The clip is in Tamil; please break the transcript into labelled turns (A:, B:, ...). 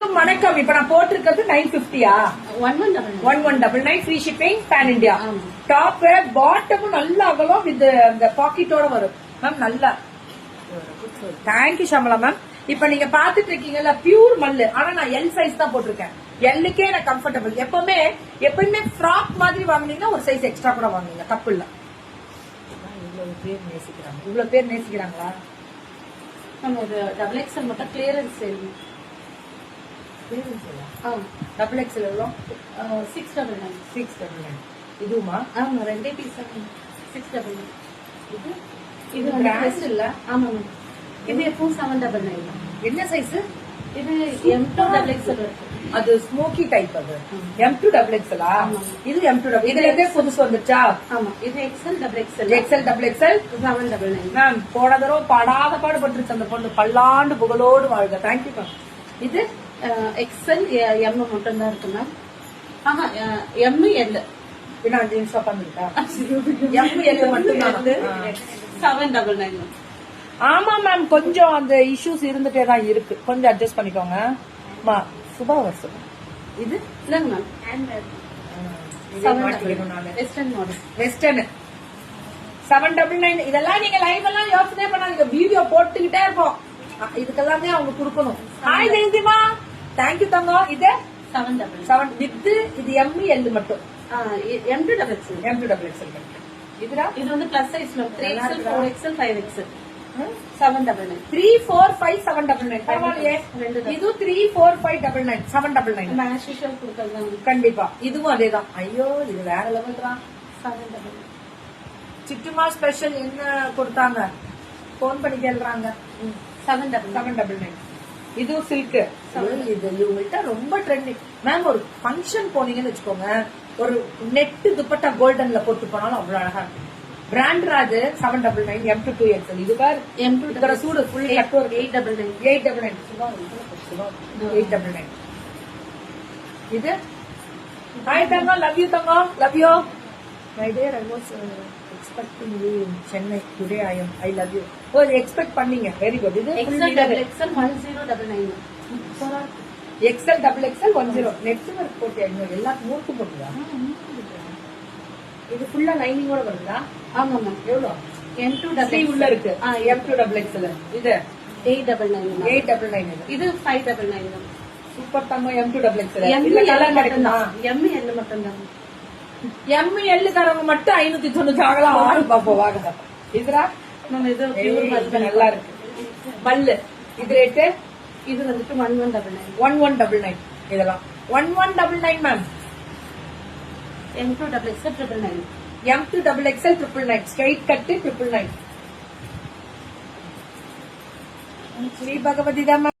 A: வணக்கம். இப்ப நான் போட்டிருக்கிறது 950 1199 free shipping pan India. Top பாட்டமும் நல்லா அகலம் வித் அந்த பாக்கெட்டோட வரும் மேம். நல்லா தேங்க்யூ ஷமலா மேம். இப்ப நீங்க பாத்துட்டு இருக்கீங்கல்ல பியூர் மல்லு. ஆனா நான் எல் சைஸ் தான் போட்டிருக்கேன். எல்லுக்கே எனக்கு கம்ஃபர்டபுள். எப்பவுமே ஃப்ராக் மாதிரி வாங்குனீங்கன்னா ஒரு சைஸ் எக்ஸ்ட்ரா கூட வாங்குங்க, தப்பு இல்ல. இவ்வளவு பேர் நேசிக்கிறாங்களா?
B: டபுள் எக்ஸ்எல் மட்டும் கிளியரன்ஸ் சேல்.
A: டபுள் எக்ஸ்எல் எவ்வளோ?
B: 699.
A: 699. இதுவுமா?
B: ஆமா, ரெண்டே பீஸ் 699.
A: இது
B: இது பிராண்ட் இல்ல. ஆமா மேம். இது எப்பவும் 799.
A: என்ன சைஸ்?
B: இது M2 டபுள் எக்ஸ்எல் இருக்கு.
A: அது ஸ்மோக்கி டைப். அது M2 டபுள் எக்ஸ்எலா? இது M2 டபுள். இதுல இருந்தே புதுசு வந்துச்சா?
B: ஆமா, இது XL double XL.
A: XL double XL
B: 799.
A: Ma'am போன தடவை படாத பாடுபட்டுருச்சு அந்த பொண்ணு. பல்லாண்டு புகழோடு வாழ்க. Thank you ma'am. இது
B: எக்ஸ்எல் M மட்டும் தான் இருக்கு மேம். ஆஹா, M L.
A: இன்னும் 5 நிமிஷம் உட்காந்துருக்கா? M L மட்டும் தான்.
B: 799.
A: ஆமா மேம், கொஞ்சம் அந்த இஷ்யூஸ் இருந்துட்டே தான் இருக்கு. கொஞ்சம் அட்ஜஸ்ட் பண்ணிக்கோங்க. சுபா வருஷம். இது
B: இல்லங்க மேம். Western model.
A: வெஸ்டர்ன் 799. இதெல்லாம் நீங்க லைவ் எல்லாம் யோசனை பண்ணாதீங்க, வீடியோ போட்டுக்கிட்டே இருப்போம். இதுக்கெல்லாமே அவங்க கொடுக்கணும். ஹாய் ஜெயந்திமா, தேங்க்யூ தங்கம். இது
B: 799
A: வித் இது M L மட்டும்.
B: M2 double XL.
A: M2 double XL. இதுடா
B: இது வந்து plus size ma'am. 3XL 4XL 5XL 799.
A: 3 4 5 799. பரவாயில்லையே. இது 3 4 5 99 799.
B: ஆஸ் யூஷுவல் கொடுக்கலாம்.
A: கண்டிப்பா இதுவும் அதேதான். ஐயோ இது வேற லெவல் தான்.
B: 799.
A: சிட்டுமா ஸ்பெஷல் என்ன கொடுத்தாங்க? போன் பண்ணி கேள்றாங்க. 799. இதுவும் சில்க். இது இவங்கள்ட்ட ரொம்ப ட்ரெண்டிங் மேம். ஒரு ஃபங்க்ஷன் போனீங்கன்னு வச்சுக்கோங்க, ஒரு நெட் துப்பட்டா கோல்டன்ல போட்டு போனாலும் அவ்வளவு அழகா இருக்கு. பிராண்ட்ராஜ் 799. M2 2XL. இது பார்
B: M2
A: இதோட சூடு ஃபுல் கட் ஒரு
B: 899.
A: 899. 899. இது ஹாய் தங்கம், லவ் யூ தங்கம், love you my dear. I was expecting you in Chennai today. I love you. Oh expect பண்ணீங்க, வெரி குட். இது
B: XL double XL 1099.
A: XL double XL 10. Network போட்டு எல்லாத்துக்கும் மூர்க்கு போட்டுதா? இது ஃபுல்லா லைனிங்கோட வருதா?
B: ஆமா மேம்.
A: எவ்வளவு?
B: M2 டபுள்
A: உள்ள இருக்கு. M2 double XL. இது
B: 899.
A: 899.
B: இது 599.
A: சூப்பர் தங்கம். M2 double XL. இல்ல கலர் கிடைக்குமா?
B: M L மட்டும் தான்.
A: M L காரங்க மட்டும் 590 ஆகலாம். ஆறு பாப்போம் வாங்க. இதுரா
B: நம்ம இது பியூர் மல்ல
A: நல்லா இருக்கு. மல்லு இது ரேட்.
B: இது வந்துட்டு 1199.
A: 1199. இதெல்லாம் 1199 ma'am.
B: M2 double XL 999.
A: M2 double XL 999. Straight cut 999. Sri Bhagavathi தான்.